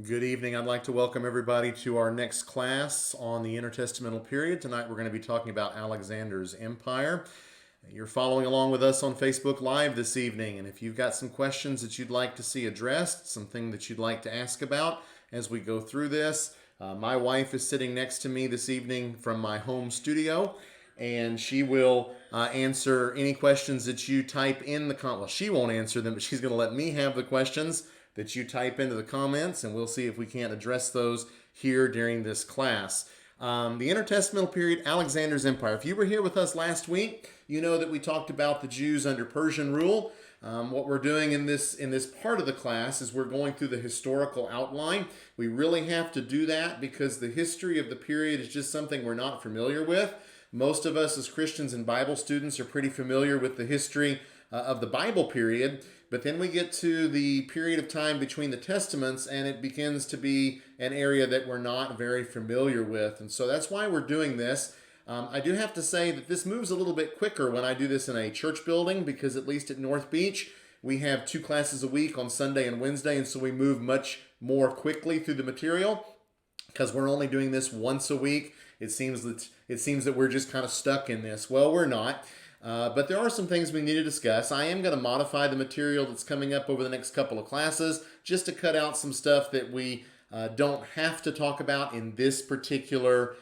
Good evening. I'd like to welcome everybody to our next class on the intertestamental period. Tonight we're going to be talking about Alexander's empire. You're following along with us on Facebook Live this evening, and if you've got some questions that you'd like to see addressed, something that you'd like to ask about as we go through this, my wife is sitting next to me this evening from my home studio, and she will answer any questions that you type in the comments. Well, she won't answer them, but she's going to let me have the questions that you type into the comments, and we'll see if we can't address those here during this class. The intertestamental period, Alexander's empire. If you were here with us last week, you know that we talked about the Jews under Persian rule. What we're doing in this part of the class is we're going through the historical outline. We really have to do that because the history of the period is just something we're not familiar with. Most of us as Christians and Bible students are pretty familiar with the history of the Bible period, but then we get to the period of time between the Testaments and it begins to be an area that we're not very familiar with. And so that's why we're doing this. I do have to say that this moves a little bit quicker when I do this in a church building because at least at North Beach, we have 2 classes a week on Sunday and Wednesday, and so we move much more quickly through the material because we're only doing this once a week. It seems that we're just kind of stuck in this. Well, we're not. But there are some things we need to discuss. I am going to modify the material that's coming up over the next couple of classes just to cut out some stuff that we don't have to talk about in this particular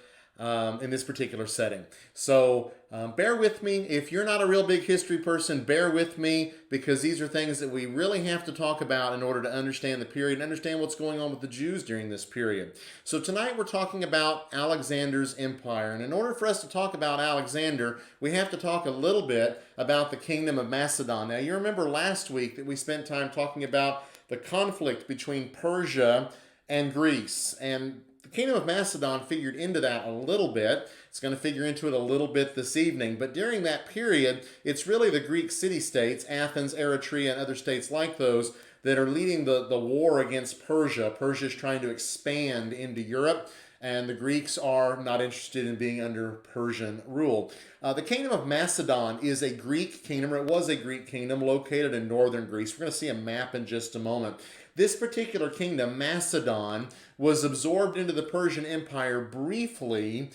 setting. So bear with me. If you're not a real big history person, bear with me because these are things that we really have to talk about in order to understand the period and understand what's going on with the Jews during this period. So tonight we're talking about Alexander's empire. And in order for us to talk about Alexander, we have to talk a little bit about the kingdom of Macedon. Now you remember last week that we spent time talking about the conflict between Persia and Greece. And the kingdom of Macedon figured into that a little bit. It's going to figure into it a little bit this evening. But during that period, it's really the Greek city-states, Athens, Eretria, and other states like those, that are leading the war against Persia. Persia is trying to expand into Europe, and the Greeks are not interested in being under Persian rule. The kingdom of Macedon is a Greek kingdom, or it was a Greek kingdom located in northern Greece. We're going to see a map in just a moment. This particular kingdom, Macedon, was absorbed into the Persian Empire briefly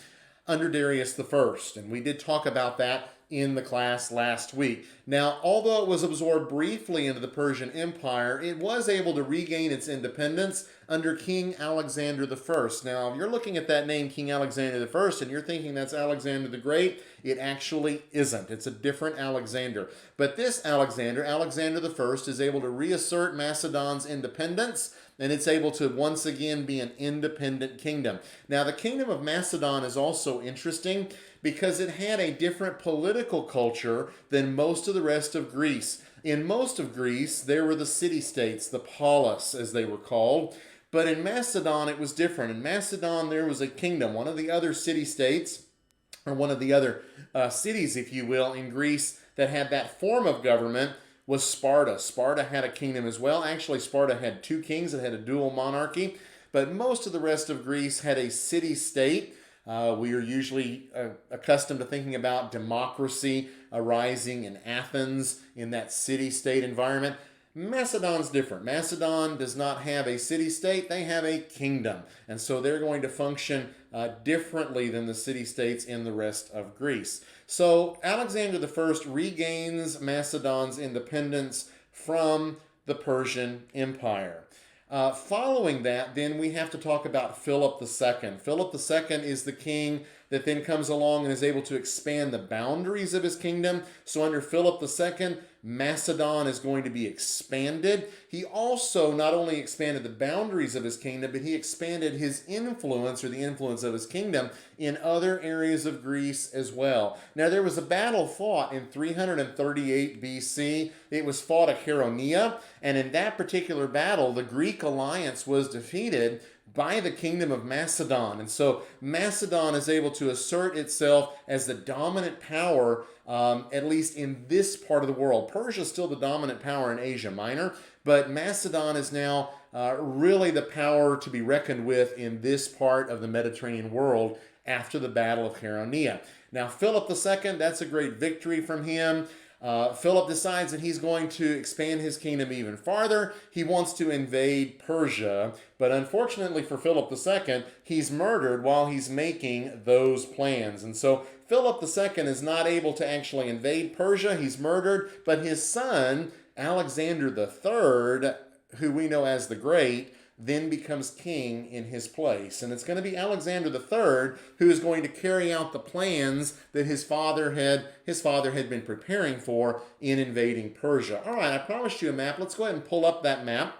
under Darius I. And we did talk about that in the class last week. Now, although it was absorbed briefly into the Persian Empire, it was able to regain its independence under King Alexander I. Now, if you're looking at that name, King Alexander I, and you're thinking that's Alexander the Great, it actually isn't. It's a different Alexander. But this Alexander, Alexander I, is able to reassert Macedon's independence, and it's able to once again be an independent kingdom. Now, the kingdom of Macedon is also interesting because it had a different political culture than most of the rest of Greece. In most of Greece, there were the city-states, the polis as they were called, but in Macedon it was different. In Macedon there was a kingdom, one of the other city-states, or one of the other cities, if you will, in Greece that had that form of government was Sparta. Sparta had a kingdom as well. Actually, Sparta had 2 kings. It had a dual monarchy, but most of the rest of Greece had a city-state. We are usually accustomed to thinking about democracy arising in Athens, in that city-state environment. Macedon's different. Macedon does not have a city-state, they have a kingdom. And so they're going to function differently than the city-states in the rest of Greece. So Alexander I regains Macedon's independence from the Persian Empire. Following that, then we have to talk about Philip II. Philip II is the king that then comes along and is able to expand the boundaries of his kingdom. So under Philip II, Macedon is going to be expanded. He also not only expanded the boundaries of his kingdom, but he expanded his influence, or the influence of his kingdom, in other areas of Greece as well. Now, there was a battle fought in 338 BC. It was fought at Chaeronea, and in that particular battle, the Greek alliance was defeated by the kingdom of Macedon. And so Macedon is able to assert itself as the dominant power, at least in this part of the world. Persia is still the dominant power in Asia Minor, but Macedon is now really the power to be reckoned with in this part of the Mediterranean world after the Battle of Chaeronea. Now, Philip II, that's a great victory from him. Philip decides that he's going to expand his kingdom even farther. He wants to invade Persia, but unfortunately for Philip II, he's murdered while he's making those plans. And so Philip II is not able to actually invade Persia. He's murdered, but his son, Alexander III, who we know as the Great, then becomes king in his place. And it's going to be Alexander III who is going to carry out the plans that his father had been preparing for in invading Persia. All right, I promised you a map. Let's go ahead and pull up that map.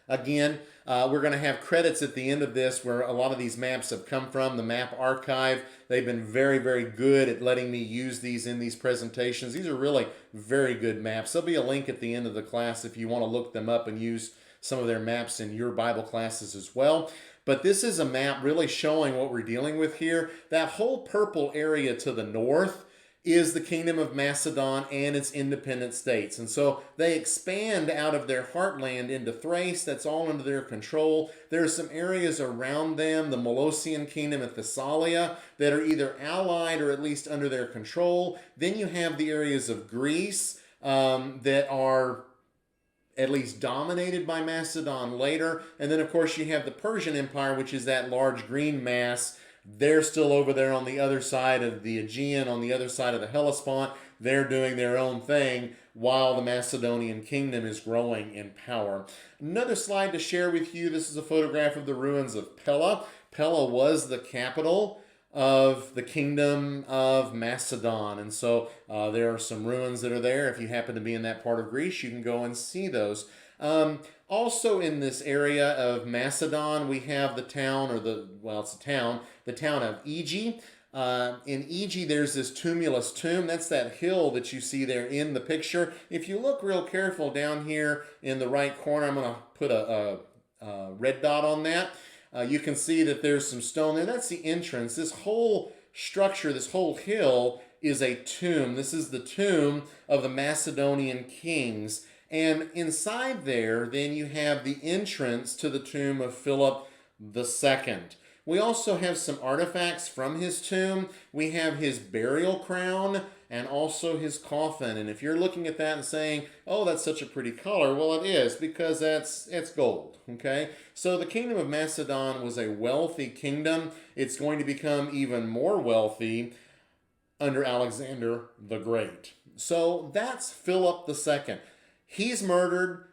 Again, we're going to have credits at the end of this where a lot of these maps have come from, the Map Archive. They've been very, very good at letting me use these in these presentations. These are really very good maps. There'll be a link at the end of the class if you want to look them up and use some of their maps in your Bible classes as well. But this is a map really showing what we're dealing with here. That whole purple area to the north is the kingdom of Macedon and its independent states. And so they expand out of their heartland into Thrace. That's all under their control. There are some areas around them, the Molossian kingdom and Thessalia, that are either allied or at least under their control. Then you have the areas of Greece that are at least dominated by Macedon later. And then, of course, you have the Persian Empire, which is that large green mass. They're still over there on the other side of the Aegean, on the other side of the Hellespont. They're doing their own thing while the Macedonian kingdom is growing in power. Another slide to share with you. This is a photograph of the ruins of Pella. Pella was the capital of the kingdom of Macedon. And so there are some ruins that are there. If you happen to be in that part of Greece, you can go and see those. Also in this area of Macedon, we have the town, the town of Aegae. In Aegae, there's this tumulus tomb. That's that hill that you see there in the picture. If you look real careful down here in the right corner, I'm going to put a red dot on that. You can see that there's some stone there. That's the entrance. This whole structure, this whole hill is a tomb. This is the tomb of the Macedonian kings. And inside there, then you have the entrance to the tomb of Philip II. We also have some artifacts from his tomb. We have his burial crown and also his coffin. And if you're looking at that and saying, oh, that's such a pretty color, well, it is, because it's gold, okay? So the kingdom of Macedon was a wealthy kingdom. It's going to become even more wealthy under Alexander the Great. So that's Philip II. He's murdered.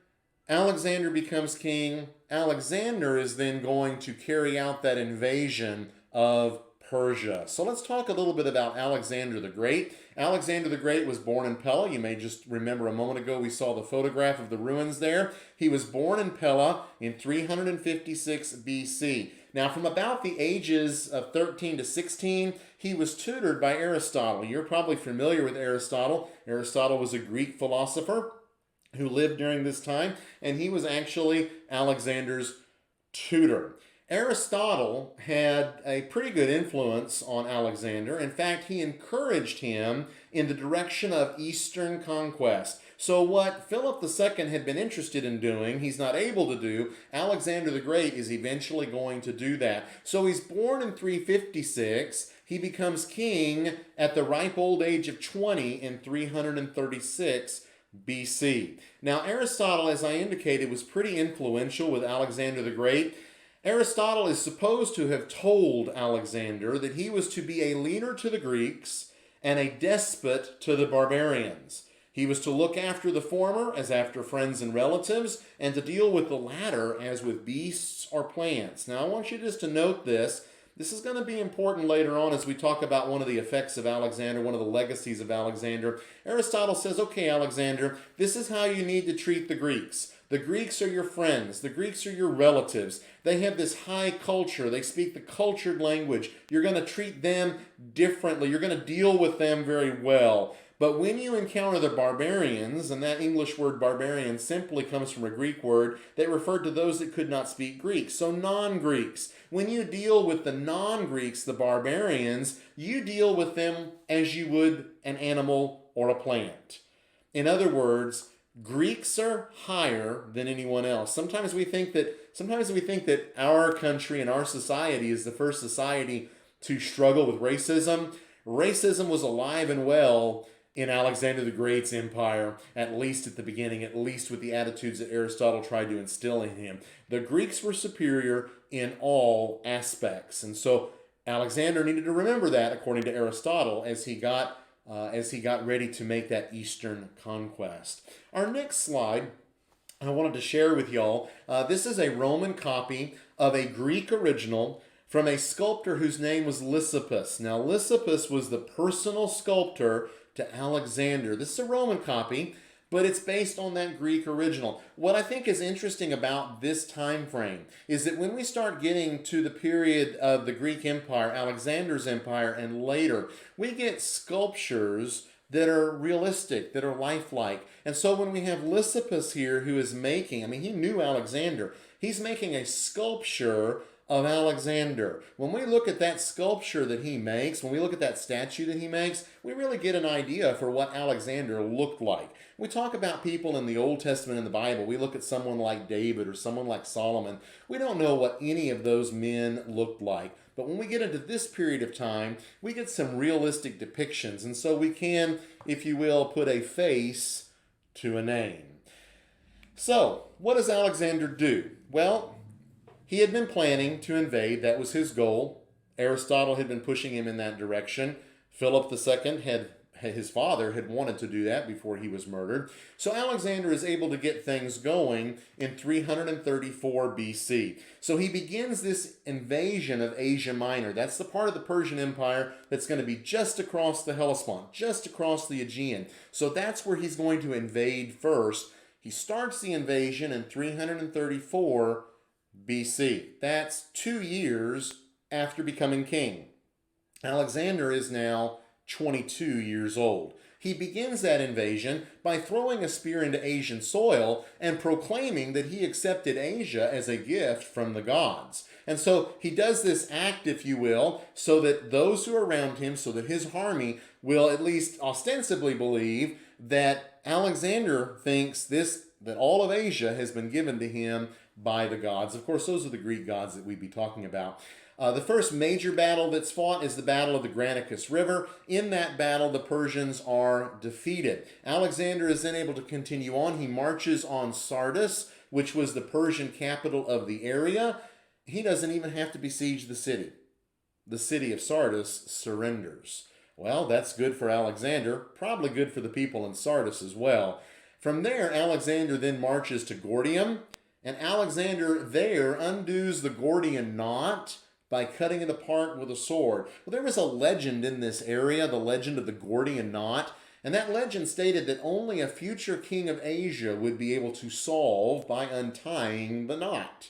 Alexander becomes king. Alexander is then going to carry out that invasion of Persia. So let's talk a little bit about Alexander the Great. Alexander the Great was born in Pella. You may just remember a moment ago we saw the photograph of the ruins there. He was born in Pella in 356 BC. Now, from about the ages of 13 to 16, he was tutored by Aristotle. You're probably familiar with Aristotle. Aristotle was a Greek philosopher who lived during this time, and he was actually Alexander's tutor. Aristotle had a pretty good influence on Alexander. In fact, he encouraged him in the direction of Eastern conquest. So what Philip II had been interested in doing, he's not able to do. Alexander the Great is eventually going to do that. So he's born in 356. He becomes king at the ripe old age of 20 in 336 BC. Now, Aristotle, as I indicated, was pretty influential with Alexander the Great. Aristotle is supposed to have told Alexander that he was to be a leader to the Greeks and a despot to the barbarians. He was to look after the former as after friends and relatives, and to deal with the latter as with beasts or plants. Now, I want you just to note this. This is going to be important later on as we talk about one of the effects of Alexander, one of the legacies of Alexander. Aristotle says, okay, Alexander, this is how you need to treat the Greeks. The Greeks are your friends. The Greeks are your relatives. They have this high culture. They speak the cultured language. You're going to treat them differently. You're going to deal with them very well. But when you encounter the barbarians, and that English word barbarian simply comes from a Greek word that referred to those that could not speak Greek, so non-Greeks. When you deal with the non-Greeks, the barbarians, you deal with them as you would an animal or a plant. In other words, Greeks are higher than anyone else. Sometimes we think that our country and our society is the first society to struggle with racism. Racism was alive and well in Alexander the Great's empire, at least at the beginning, at least with the attitudes that Aristotle tried to instill in him. The Greeks were superior in all aspects. And so Alexander needed to remember that, according to Aristotle, as he got ready to make that Eastern conquest. Our next slide I wanted to share with y'all. This is a Roman copy of a Greek original from a sculptor whose name was Lysippus. Now, Lysippus was the personal sculptor to Alexander. This is a Roman copy, but it's based on that Greek original. What I think is interesting about this time frame is that when we start getting to the period of the Greek Empire, Alexander's empire, and later, we get sculptures that are realistic, that are lifelike. And so when we have Lysippus here who is making, he knew Alexander. He's making a sculpture of Alexander. When we look at that sculpture that he makes, when we look at that statue that he makes, we really get an idea for what Alexander looked like. We talk about people in the Old Testament in the Bible. We look at someone like David or someone like Solomon. We don't know what any of those men looked like. But when we get into this period of time, we get some realistic depictions. And so we can, if you will, put a face to a name. So, what does Alexander do? Well, he had been planning to invade. That was his goal. Aristotle had been pushing him in that direction. Philip II his father had wanted to do that before he was murdered. So Alexander is able to get things going in 334 BC. So he begins this invasion of Asia Minor. That's the part of the Persian Empire that's going to be just across the Hellespont, just across the Aegean. So that's where he's going to invade first. He starts the invasion in 334 BC. That's 2 years after becoming king. Alexander is now 22 years old. He begins that invasion by throwing a spear into Asian soil and proclaiming that he accepted Asia as a gift from the gods. And so he does this act, if you will, so that those who are around him, so that his army will at least ostensibly believe that Alexander thinks that all of Asia has been given to him by the gods. Of course, those are the Greek gods that we'd be talking about. The first major battle that's fought is the Battle of the Granicus River. In that battle, the Persians are defeated. Alexander is then able to continue on. He marches on Sardis, which was the Persian capital of the area. He doesn't even have to besiege the city. The city of Sardis surrenders. Well, that's good for Alexander, probably good for the people in Sardis as well. From there, Alexander then marches to Gordium, and Alexander there undoes the Gordian knot by cutting it apart with a sword. Well, there was a legend in this area, the legend of the Gordian knot, and that legend stated that only a future king of Asia would be able to solve by untying the knot.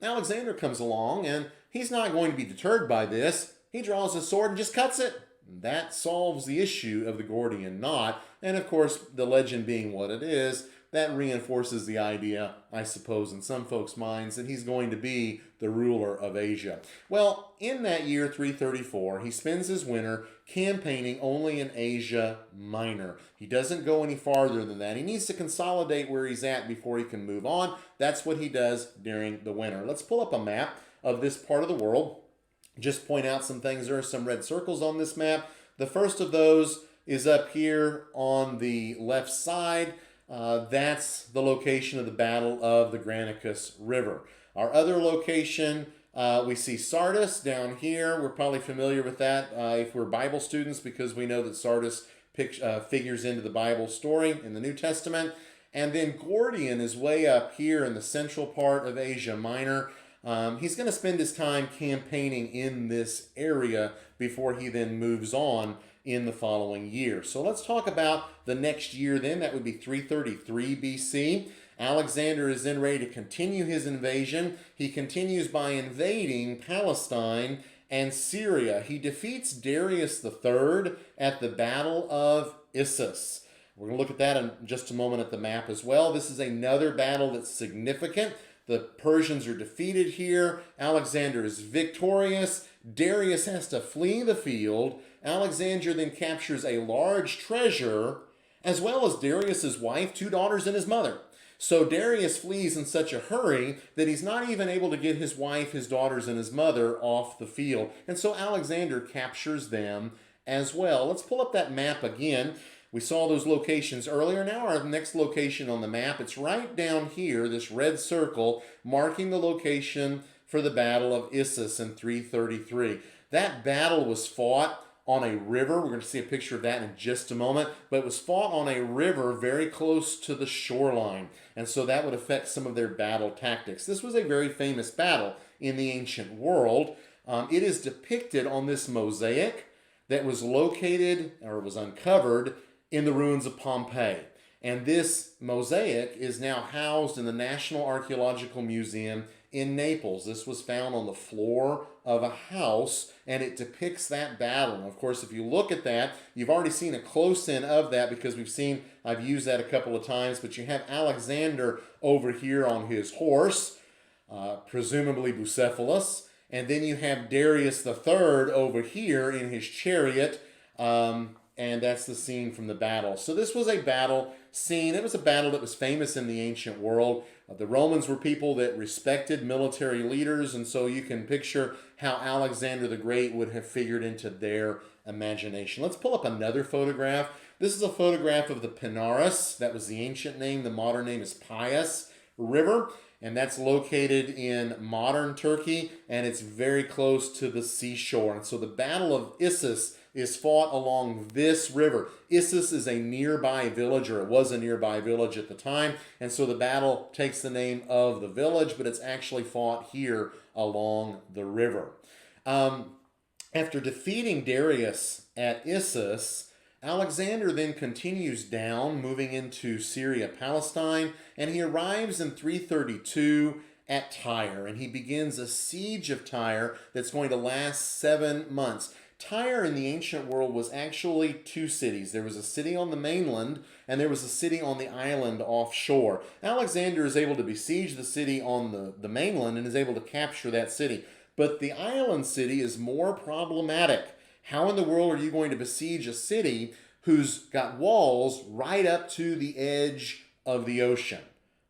Alexander comes along, and he's not going to be deterred by this. He draws his sword and just cuts it. That solves the issue of the Gordian knot, and of course, the legend being what it is, that reinforces the idea, I suppose, in some folks' minds, that he's going to be the ruler of Asia. Well, in that year, 334, he spends his winter campaigning only in Asia Minor. He doesn't go any farther than that. He needs to consolidate where he's at before he can move on. That's what he does during the winter. Let's pull up a map of this part of the world. Just point out some things. There are some red circles on this map. The first of those is up here on the left side. That's the location of the Battle of the Granicus River. Our other location, we see Sardis down here. We're probably familiar with that if we're Bible students, because we know that Sardis figures into the Bible story in the New Testament. And then Gordian is way up here in the central part of Asia Minor. He's going to spend his time campaigning in this area before he then moves on in the following year. So let's talk about the next year then. That would be 333 BC. Alexander is then ready to continue his invasion. He continues by invading Palestine and Syria. He defeats Darius III at the Battle of Issus. We're going to look at that in just a moment at the map as well. This is another battle that's significant. The Persians are defeated here. Alexander is victorious. Darius has to flee the field. Alexander then captures a large treasure, as well as Darius's wife, 2 daughters, and his mother. So Darius flees in such a hurry that he's not even able to get his wife, his daughters, and his mother off the field. And so Alexander captures them as well. Let's pull up that map again. We saw those locations earlier. Now our next location on the map, it's right down here, this red circle, marking the location for the Battle of Issus in 333. That battle was fought on a river. We're going to see a picture of that in just a moment. But it was fought on a river very close to the shoreline. And so that would affect some of their battle tactics. This was a very famous battle in the ancient world. It is depicted on this mosaic that was located or was uncovered in the ruins of Pompeii. And this mosaic is now housed in the National Archaeological Museum in Naples. This was found on the floor of a house, and it depicts that battle. And of course, if you look at that, you've already seen a close-in of that because I've used that a couple of times, but you have Alexander over here on his horse, presumably Bucephalus, and then you have Darius III over here in his chariot, and that's the scene from the battle. So this was a battle scene. It was a battle that was famous in the ancient world. The Romans were people that respected military leaders, and so you can picture how Alexander the Great would have figured into their imagination. Let's pull up another photograph. This is a photograph of the Pinarus. That was the ancient name. The modern name is Payas River, and that's located in modern Turkey, and it's very close to the seashore. And so the Battle of Issus is fought along this river. Issus is a nearby village, or it was a nearby village at the time, and so the battle takes the name of the village, but it's actually fought here along the river. After defeating Darius at Issus, Alexander then continues down, moving into Syria, Palestine, and he arrives in 332 at Tyre, and he begins a siege of Tyre that's going to last 7 months. Tyre in the ancient world was actually two cities. There was a city on the mainland, and there was a city on the island offshore. Alexander is able to besiege the city on the mainland and is able to capture that city. But the island city is more problematic. How in the world are you going to besiege a city who's got walls right up to the edge of the ocean?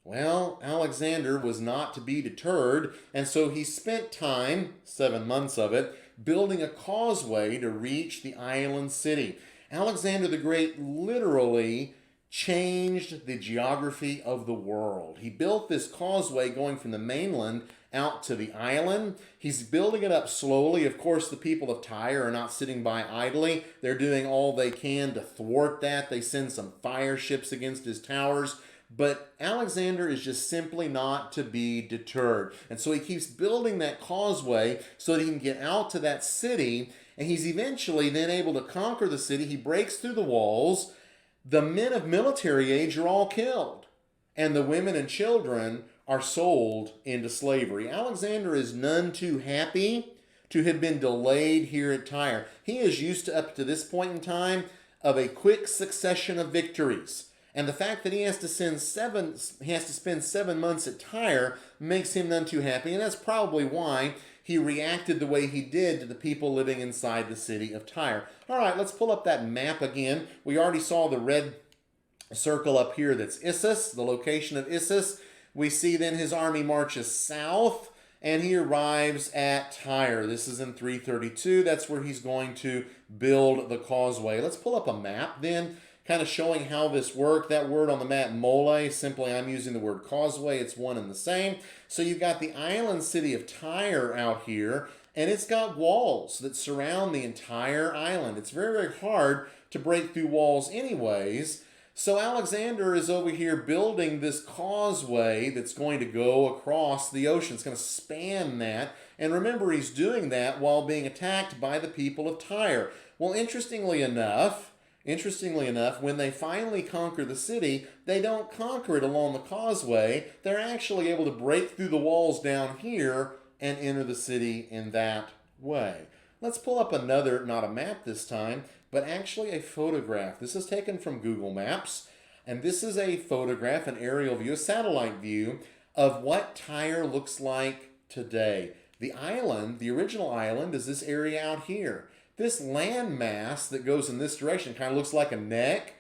Well, Alexander was not to be deterred, and so he spent time, 7 months of it, building a causeway to reach the island city. Alexander the Great literally changed the geography of the world. He built this causeway going from the mainland out to the island. He's building it up slowly. Of course, the people of Tyre are not sitting by idly. They're doing all they can to thwart that. They send some fire ships against his towers. But Alexander is just simply not to be deterred. And so he keeps building that causeway so that he can get out to that city. And he's eventually then able to conquer the city. He breaks through the walls. The men of military age are all killed. And the women and children are sold into slavery. Alexander is none too happy to have been delayed here at Tyre. He is used to, up to this point in time, of a quick succession of victories. And the fact that he has to spend 7 months at Tyre makes him none too happy. And that's probably why he reacted the way he did to the people living inside the city of Tyre. All right, let's pull up that map again. We already saw the red circle up here that's Issus, the location of Issus. We see then his army marches south, and he arrives at Tyre. This is in 332. That's where he's going to build the causeway. Let's pull up a map then, kind of showing how this worked. That word on the map, mole, simply I'm using the word causeway. It's one and the same. So you've got the island city of Tyre out here, and it's got walls that surround the entire island. It's very, very hard to break through walls anyways. So Alexander is over here building this causeway that's going to go across the ocean. It's going to span that. And remember, he's doing that while being attacked by the people of Tyre. Well, interestingly enough, when they finally conquer the city, they don't conquer it along the causeway. They're actually able to break through the walls down here and enter the city in that way. Let's pull up another, not a map this time, but actually a photograph. This is taken from Google Maps, and this is a photograph, an aerial view, a satellite view of what Tyre looks like today. The island, the original island, is this area out here. This landmass that goes in this direction kind of looks like a neck.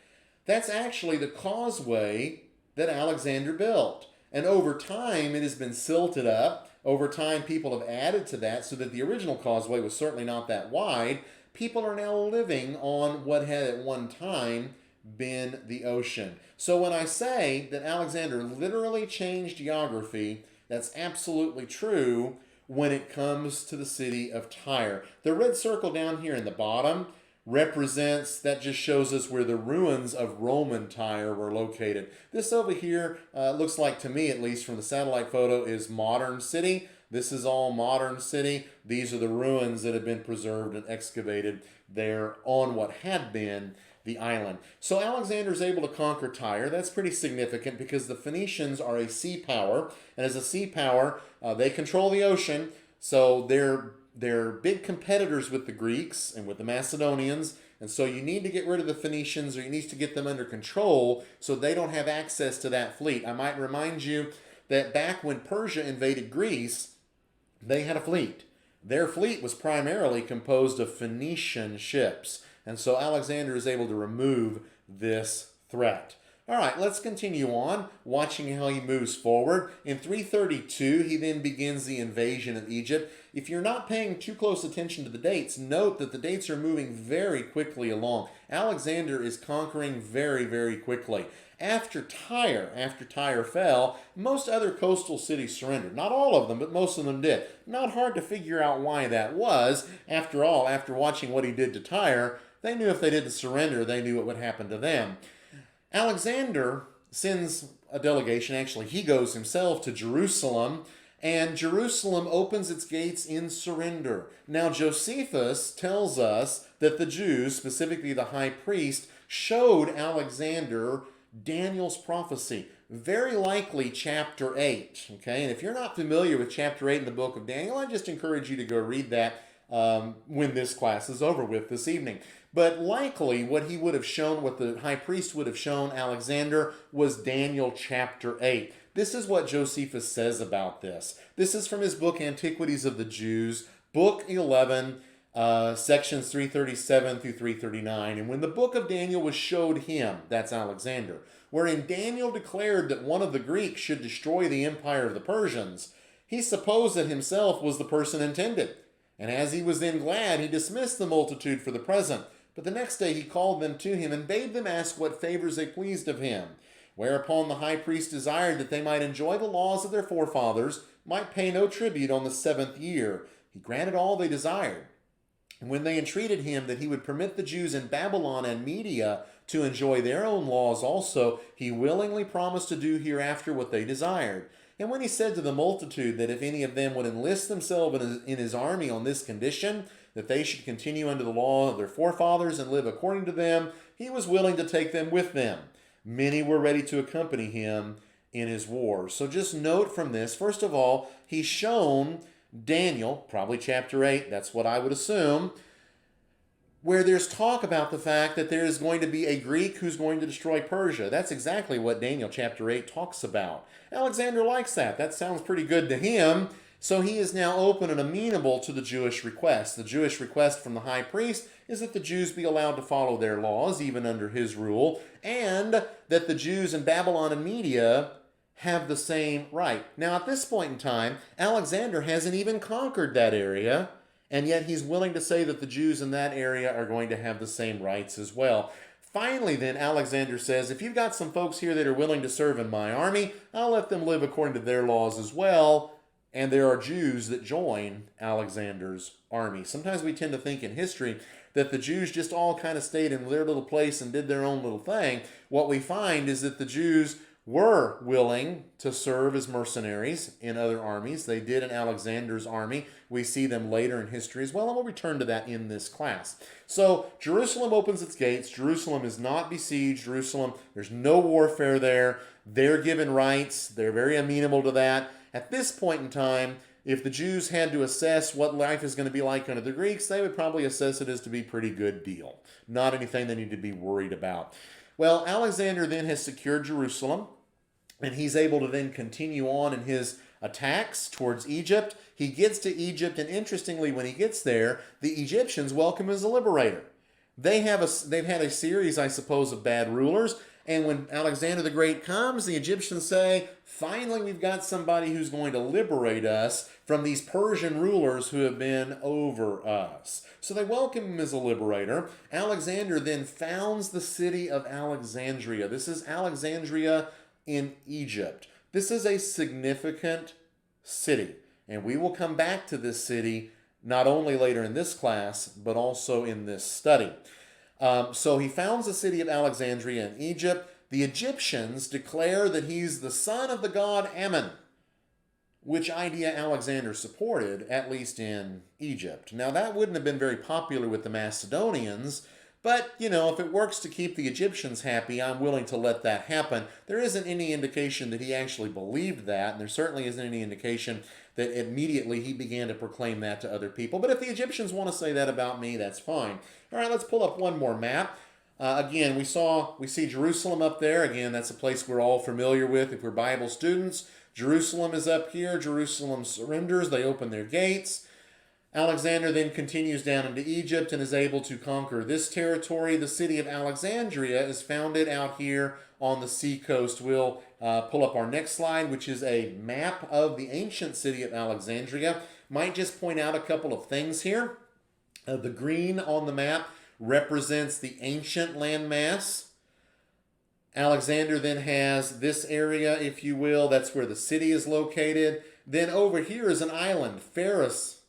That's actually the causeway that Alexander built. And over time, it has been silted up. Over time, people have added to that so that the original causeway was certainly not that wide. People are now living on what had at one time been the ocean. So when I say that Alexander literally changed geography, that's absolutely true when it comes to the city of Tyre. The red circle down here in the bottom represents, that just shows us where the ruins of Roman Tyre were located. This over here looks like, to me at least from the satellite photo, is modern city. This is all modern city. These are the ruins that have been preserved and excavated there on what had been the island. So Alexander's able to conquer Tyre. That's pretty significant because the Phoenicians are a sea power, and as a sea power, they control the ocean. So they're big competitors with the Greeks and with the Macedonians, and so you need to get rid of the Phoenicians, or you need to get them under control so they don't have access to that fleet. I might remind you that back when Persia invaded Greece, they had a fleet. Their fleet was primarily composed of Phoenician ships, and so Alexander is able to remove this threat. All right, let's continue on, watching how he moves forward. In 332, he then begins the invasion of Egypt. If you're not paying too close attention to the dates, note that the dates are moving very quickly along. Alexander is conquering very, very quickly. After Tyre fell, most other coastal cities surrendered. Not all of them, but most of them did. Not hard to figure out why that was. After all, after watching what he did to Tyre, they knew if they didn't surrender, they knew what would happen to them. Alexander sends a delegation, actually he goes himself to Jerusalem, and Jerusalem opens its gates in surrender. Now Josephus tells us that the Jews, specifically the high priest, showed Alexander Daniel's prophecy, very likely chapter 8. Okay, and if you're not familiar with chapter 8 in the book of Daniel, I just encourage you to go read that when this class is over with this evening. But likely what he would have shown, what the high priest would have shown Alexander, was Daniel chapter 8. This is what Josephus says about this. This is from his book Antiquities of the Jews, book 11, sections 337 through 339. And when the book of Daniel was showed him, that's Alexander, wherein Daniel declared that one of the Greeks should destroy the empire of the Persians, he supposed that himself was the person intended. And as he was then glad, he dismissed the multitude for the present. But the next day he called them to him and bade them ask what favors they pleased of him. Whereupon the high priest desired that they might enjoy the laws of their forefathers, might pay no tribute on the 7th year. He granted all they desired. And when they entreated him that he would permit the Jews in Babylon and Media to enjoy their own laws also, he willingly promised to do hereafter what they desired. And when he said to the multitude that if any of them would enlist themselves in his army on this condition, that they should continue under the law of their forefathers and live according to them, he was willing to take them with them. Many were ready to accompany him in his wars. So just note from this, first of all, he's shown Daniel, probably chapter 8, that's what I would assume, where there's talk about the fact that there is going to be a Greek who's going to destroy Persia. That's exactly what Daniel chapter 8 talks about. Alexander likes that. That sounds pretty good to him. So he is now open and amenable to the Jewish request. The Jewish request from the high priest is that the Jews be allowed to follow their laws, even under his rule, and that the Jews in Babylon and Media have the same right. Now, at this point in time, Alexander hasn't even conquered that area, and yet he's willing to say that the Jews in that area are going to have the same rights as well. Finally, then, Alexander says, if you've got some folks here that are willing to serve in my army, I'll let them live according to their laws as well. And there are Jews that join Alexander's army. Sometimes we tend to think in history that the Jews just all kind of stayed in their little place and did their own little thing. What we find is that the Jews were willing to serve as mercenaries in other armies. They did in Alexander's army. We see them later in history as well, and we'll return to that in this class. So Jerusalem opens its gates. Jerusalem is not besieged. Jerusalem, there's no warfare there. They're given rights. They're very amenable to that. At this point in time, if the Jews had to assess what life is going to be like under the Greeks, they would probably assess it as to be a pretty good deal. Not anything they need to be worried about. Well, Alexander then has secured Jerusalem, and he's able to then continue on in his attacks towards Egypt. He gets to Egypt, and interestingly, when he gets there, the Egyptians welcome him as a liberator. They've had a series, I suppose, of bad rulers. And when Alexander the Great comes, the Egyptians say, finally, we've got somebody who's going to liberate us from these Persian rulers who have been over us. So they welcome him as a liberator. Alexander then founds the city of Alexandria. This is Alexandria in Egypt. This is a significant city. And we will come back to this city not only later in this class, but also in this study. So he founds the city of Alexandria in Egypt. The Egyptians declare that he's the son of the god Ammon, which idea Alexander supported, at least in Egypt. Now, that wouldn't have been very popular with the Macedonians, but, if it works to keep the Egyptians happy, I'm willing to let that happen. There isn't any indication that he actually believed that, and there certainly isn't any indication that immediately he began to proclaim that to other people. But if the Egyptians want to say that about me, that's fine. All right, let's pull up one more map. Again, we see Jerusalem up there. Again, that's a place we're all familiar with if we're Bible students. Jerusalem is up here. Jerusalem surrenders. They open their gates. Alexander then continues down into Egypt and is able to conquer this territory. The city of Alexandria is founded out here on the seacoast. We'll pull up our next slide, which is a map of the ancient city of Alexandria. Might just point out a couple of things here. The green on the map represents the ancient landmass. Alexander then has this area, if you will. That's where the city is located. Then over here is an island, Pharos.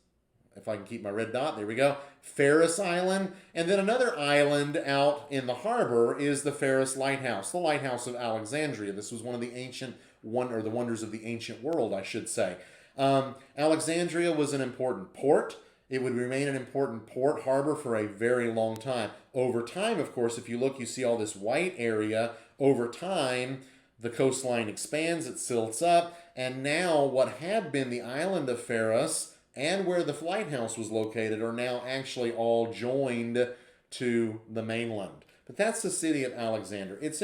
If I can keep my red dot, there we go. Pharos Island. And then another island out in the harbor is the Pharos Lighthouse, the Lighthouse of Alexandria. This was one of the the wonders of the ancient world, I should say. Alexandria was an important port. It would remain an important port harbor for a very long time. Over time, of course, if you look, you see all this white area. Over time, the coastline expands, it silts up, and now what had been the island of Pharos and where the lighthouse was located are now actually all joined to the mainland. But that's the city of Alexandria. It's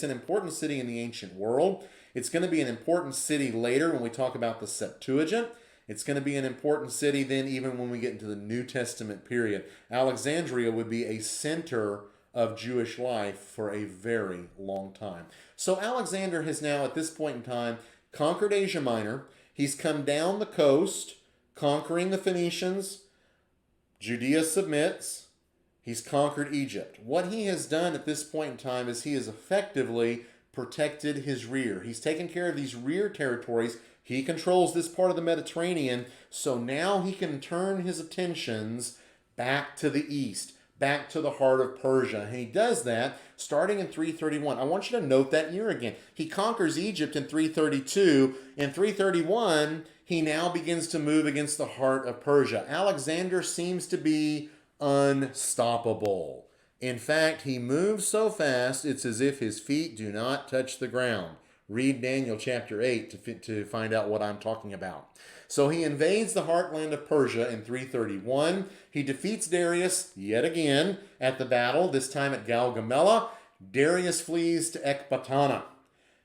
an important city in the ancient world. It's going to be an important city later when we talk about the Septuagint. It's going to be an important city then even when we get into the New Testament period. Alexandria would be a center of Jewish life for a very long time. So Alexander has now, at this point in time, conquered Asia Minor. He's come down the coast, conquering the Phoenicians. Judea submits. He's conquered Egypt. What he has done at this point in time is he has effectively protected his rear. He's taken care of these rear territories. He controls this part of the Mediterranean, so now he can turn his attentions back to the east, back to the heart of Persia. And he does that starting in 331. I want you to note that year again. He conquers Egypt in 332. In 331, he now begins to move against the heart of Persia. Alexander seems to be unstoppable. In fact, he moves so fast, it's as if his feet do not touch the ground. Read Daniel chapter 8 to find out what I'm talking about. So he invades the heartland of Persia in 331. He defeats Darius yet again at the battle, this time at Gaugamela. Darius flees to Ecbatana.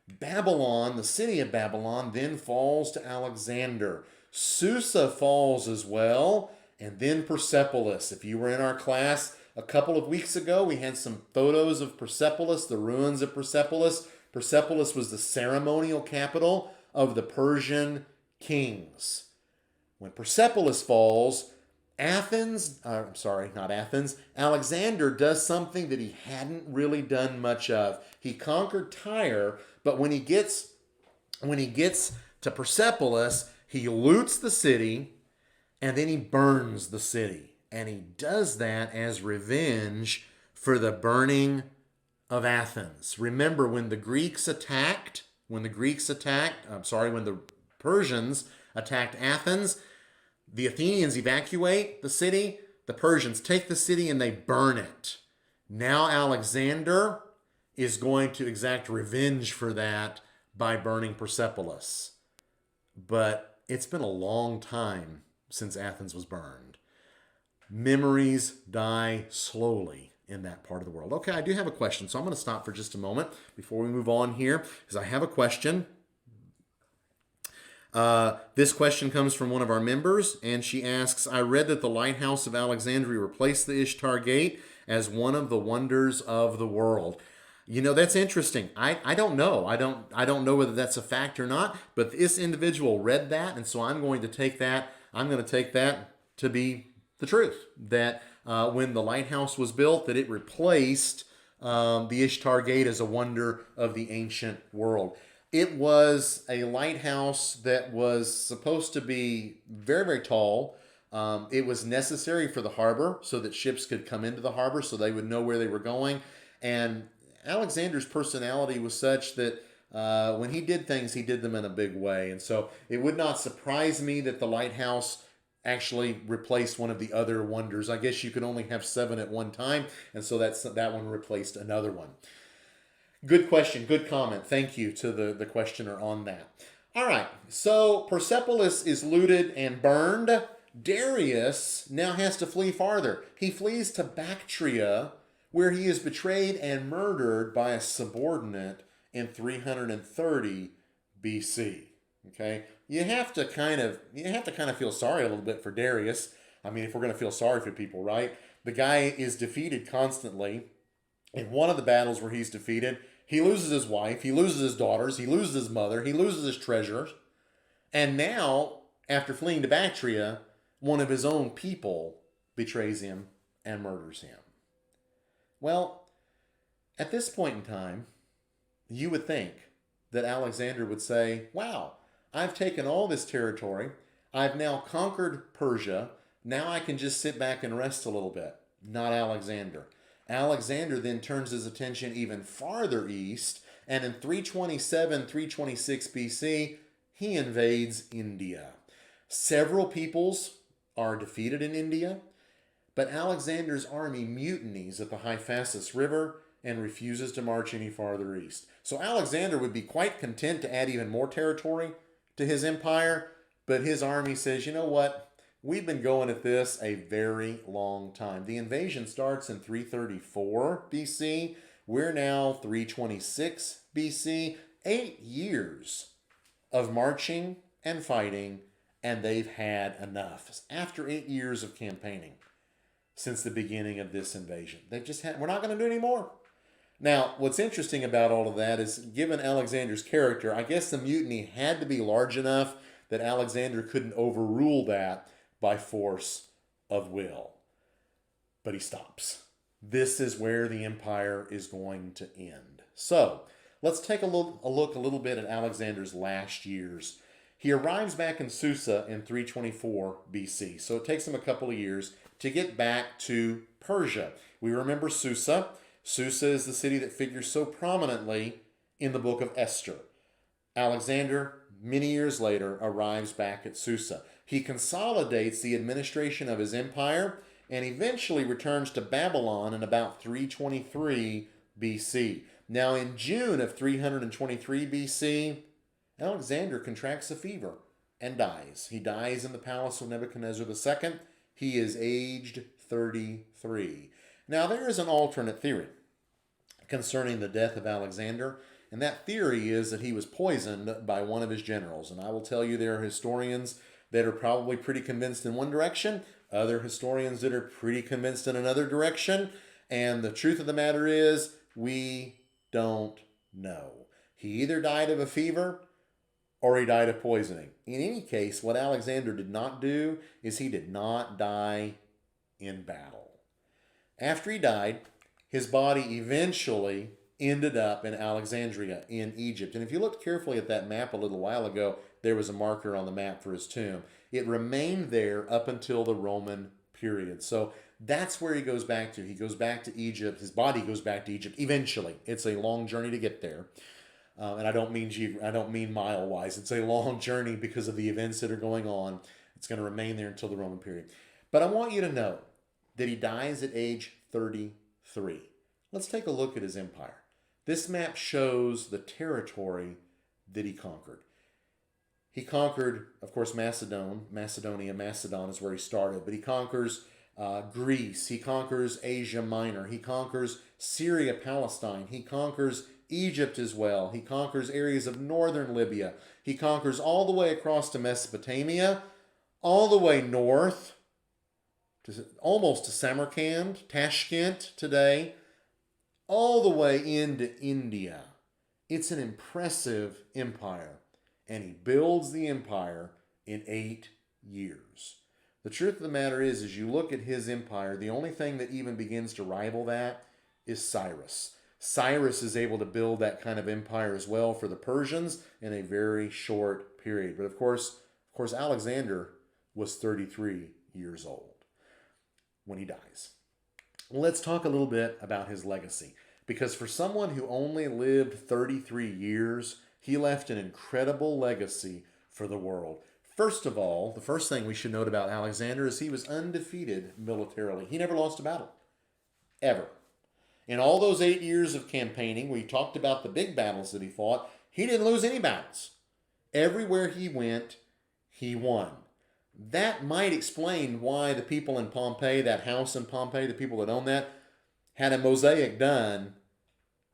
Babylon, the city of Babylon, then falls to Alexander. Susa falls as well, and then Persepolis. If you were in our class a couple of weeks ago, we had some photos of Persepolis, the ruins of Persepolis. Persepolis was the ceremonial capital of the Persian kings. When Persepolis falls, Alexander does something that he hadn't really done much of. He conquered Tyre, but when he gets to Persepolis, he loots the city and then he burns the city. And he does that as revenge for the burning of Athens. Remember, when the Persians attacked Athens, the Athenians evacuate the city, the Persians take the city and they burn it. Now Alexander is going to exact revenge for that by burning Persepolis. But it's been a long time since Athens was burned. Memories die slowly in that part of the world. Okay, I do have a question, so I'm going to stop for just a moment before we move on here, because I have a question. This question comes from one of our members, and she asks, I read that the Lighthouse of Alexandria replaced the Ishtar Gate as one of the wonders of the world. That's interesting. I don't know. I don't know whether that's a fact or not, but this individual read that, and so I'm going to take that to be the truth. That when the lighthouse was built, that it replaced the Ishtar Gate as a wonder of the ancient world. It was a lighthouse that was supposed to be very, very tall. It was necessary for the harbor so that ships could come into the harbor so they would know where they were going. And Alexander's personality was such that when he did things, he did them in a big way. And so it would not surprise me that the lighthouse actually replaced one of the other wonders. I guess you could only have 7 at one time, and so that one replaced another one. Good question, good comment. Thank you to the questioner on that. All right, so Persepolis is looted and burned. Darius now has to flee farther. He flees to Bactria, where he is betrayed and murdered by a subordinate in 330 BC. Okay, you have to kind of feel sorry a little bit for Darius. I mean, if we're going to feel sorry for people, right? The guy is defeated constantly. In one of the battles where he's defeated, he loses his wife, he loses his daughters, he loses his mother, he loses his treasures. And now, after fleeing to Bactria, one of his own people betrays him and murders him. Well, at this point in time, you would think that Alexander would say, wow, I've taken all this territory. I've now conquered Persia. Now I can just sit back and rest a little bit. Not Alexander. Alexander then turns his attention even farther east, and in 327, 326 BC, he invades India. Several peoples are defeated in India, but Alexander's army mutinies at the Hyphasis River and refuses to march any farther east. So Alexander would be quite content to add even more territory to his empire, but his army says, you know what? We've been going at this a very long time. The invasion starts in 334 BC. We're now 326 BC. 8 years of marching and fighting, and they've had enough. After 8 years of campaigning since the beginning of this invasion, we're not going to do any more. Now, what's interesting about all of that is, given Alexander's character, I guess the mutiny had to be large enough that Alexander couldn't overrule that by force of will. But he stops. This is where the empire is going to end. So, let's take a look a little bit at Alexander's last years. He arrives back in Susa in 324 BC. So it takes him a couple of years to get back to Persia. We remember Susa. Susa is the city that figures so prominently in the book of Esther. Alexander, many years later, arrives back at Susa. He consolidates the administration of his empire and eventually returns to Babylon in about 323 BC. Now, in June of 323 BC, Alexander contracts a fever and dies. He dies in the palace of Nebuchadnezzar II. He is aged 33. Now, there is an alternate theory concerning the death of Alexander, and that theory is that he was poisoned by one of his generals. And I will tell you, there are historians that are probably pretty convinced in one direction, other historians that are pretty convinced in another direction, and the truth of the matter is, we don't know. He either died of a fever or he died of poisoning. In any case, what Alexander did not do is he did not die in battle. After he died, his body eventually ended up in Alexandria in Egypt. And if you looked carefully at that map a little while ago, there was a marker on the map for his tomb. It remained there up until the Roman period. So that's where he goes back to. He goes back to Egypt. His body goes back to Egypt eventually. It's a long journey to get there. And I don't mean mile-wise. It's a long journey because of the events that are going on. It's going to remain there until the Roman period. But I want you to know that he dies at age 33. Let's take a look at his empire. This map shows the territory that he conquered. He conquered, of course, Macedon is where he started, but he conquers Greece. He conquers Asia Minor. He conquers Syria, Palestine. He conquers Egypt as well. He conquers areas of northern Libya. He conquers all the way across to Mesopotamia, all the way north, almost to Samarkand, Tashkent today, all the way into India. It's an impressive empire, and he builds the empire in 8 years. The truth of the matter is you look at his empire, the only thing that even begins to rival that is Cyrus. Cyrus is able to build that kind of empire as well for the Persians in a very short period. But of course, Alexander was 33 years old when he dies. Let's talk a little bit about his legacy, because for someone who only lived 33 years, he left an incredible legacy for the world. First of all, the first thing we should note about Alexander is he was undefeated militarily. He never lost a battle, ever. In all those 8 years of campaigning, we talked about the big battles that he fought. He didn't lose any battles. Everywhere he went, he won. That might explain why the people in Pompeii, that house in Pompeii, the people that own that, had a mosaic done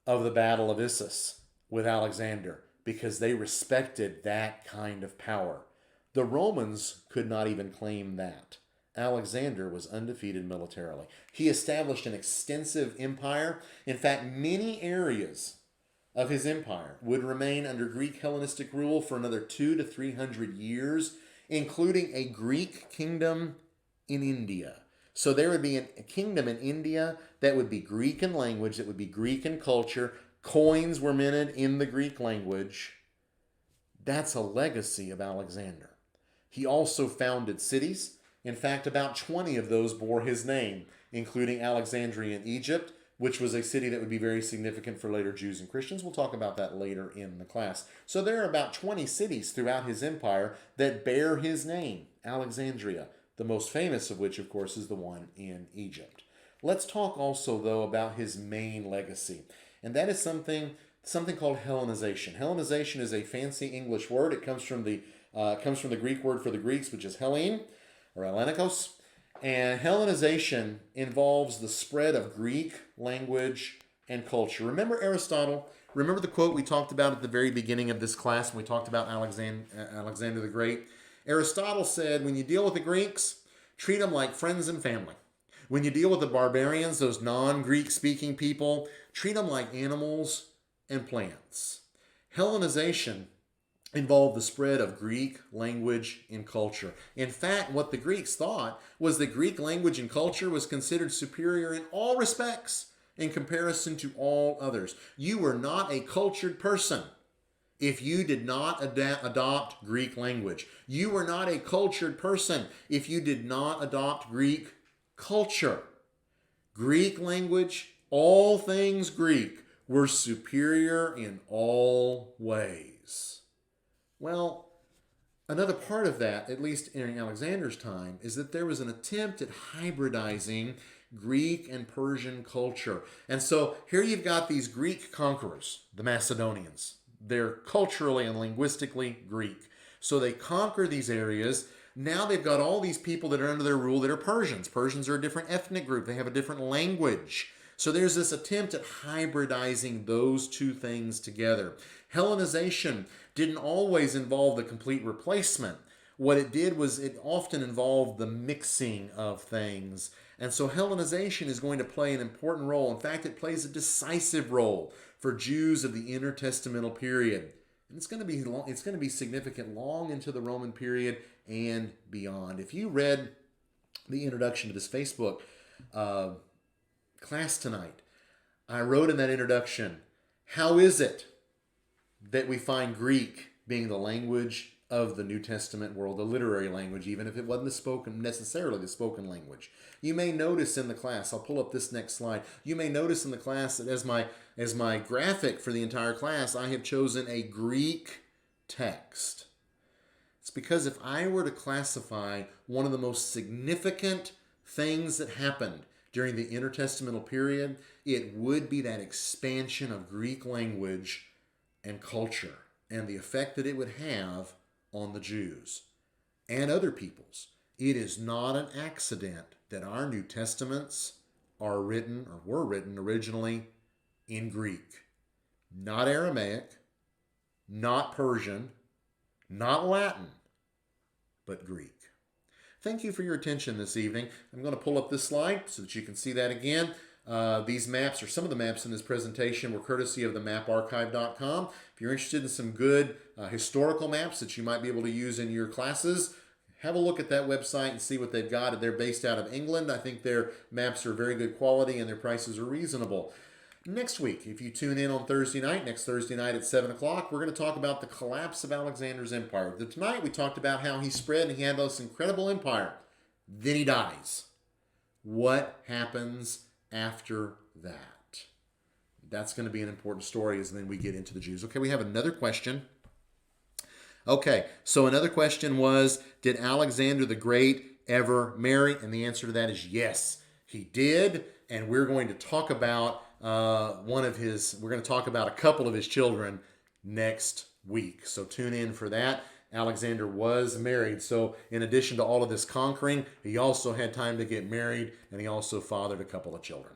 of the Battle of Issus with Alexander, because they respected that kind of power. The Romans could not even claim that. Alexander was undefeated militarily. He established an extensive empire. In fact, many areas of his empire would remain under Greek Hellenistic rule for another 200 to 300 years, including a Greek kingdom in India. So there would be a kingdom in India that would be Greek in language, that would be Greek in culture. Coins were minted in the Greek language. That's a legacy of Alexander. He also founded cities. In fact, about 20 of those bore his name, including Alexandria in Egypt, which was a city that would be very significant for later Jews and Christians. We'll talk about that later in the class. So there are about 20 cities throughout his empire that bear his name, Alexandria, the most famous of which, of course, is the one in Egypt. Let's talk also, though, about his main legacy, and that is something called Hellenization. Hellenization is a fancy English word. It comes from the Greek word for the Greeks, which is Hellene, or Hellenikos. And Hellenization involves the spread of Greek language and culture. Remember Aristotle? Remember the quote we talked about at the very beginning of this class when we talked about Alexander the Great? Aristotle said, when you deal with the Greeks, treat them like friends and family. When you deal with the barbarians, those non-Greek speaking people, treat them like animals and plants. Hellenization involved the spread of Greek language and culture. In fact, what the Greeks thought was that Greek language and culture was considered superior in all respects in comparison to all others. You were not a cultured person if you did not adopt Greek language. You were not a cultured person if you did not adopt Greek culture. Greek language, all things Greek, were superior in all ways. Well, another part of that, at least in Alexander's time, is that there was an attempt at hybridizing Greek and Persian culture. And so here you've got these Greek conquerors, the Macedonians. They're culturally and linguistically Greek. So they conquer these areas. Now they've got all these people that are under their rule that are Persians. Persians are a different ethnic group. They have a different language. So there's this attempt at hybridizing those two things together. Hellenization didn't always involve the complete replacement. What it did was it often involved the mixing of things. And so Hellenization is going to play an important role. In fact, it plays a decisive role for Jews of the intertestamental period. And it's going to be significant long into the Roman period and beyond. If you read the introduction to this Facebook class tonight, I wrote in that introduction, how is it that we find Greek being the language of the New Testament world, the literary language, even if it wasn't necessarily the spoken language? You may notice in the class, I'll pull up this next slide, you may notice in the class that as my graphic for the entire class, I have chosen a Greek text. It's because if I were to classify one of the most significant things that happened during the intertestamental period, it would be that expansion of Greek language and culture and the effect that it would have on the Jews and other peoples. It is not an accident that our New Testaments are written or were written originally in Greek. Not Aramaic, not Persian, not Latin, but Greek. Thank you for your attention this evening. I'm going to pull up this slide so that you can see that again. These maps, or some of the maps in this presentation, were courtesy of the maparchive.com. If you're interested in some good historical maps that you might be able to use in your classes, have a look at that website and see what they've got. They're based out of England. I think their maps are very good quality and their prices are reasonable. Next week, if you tune in on Thursday night, next Thursday night at 7 o'clock, we're going to talk about the collapse of Alexander's empire. Tonight, we talked about how he spread and he had this incredible empire. Then he dies. What happens after that? That's going to be an important story as then we get into the Jews. Okay, we have another question. Okay, so another question was, did Alexander the Great ever marry? And the answer to that is yes, he did. And we're going to talk about we're going to talk about a couple of his children next week. So tune in for that. Alexander was married. So in addition to all of this conquering, he also had time to get married, and he also fathered a couple of children.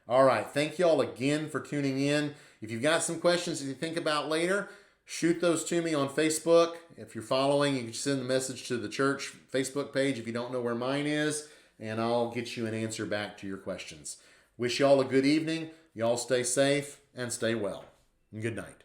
All right. Thank you all again for tuning in. If you've got some questions that you think about later, shoot those to me on Facebook. If you're following, you can send a message to the church Facebook page if you don't know where mine is, and I'll get you an answer back to your questions. Wish you all a good evening. You all stay safe and stay well. And good night.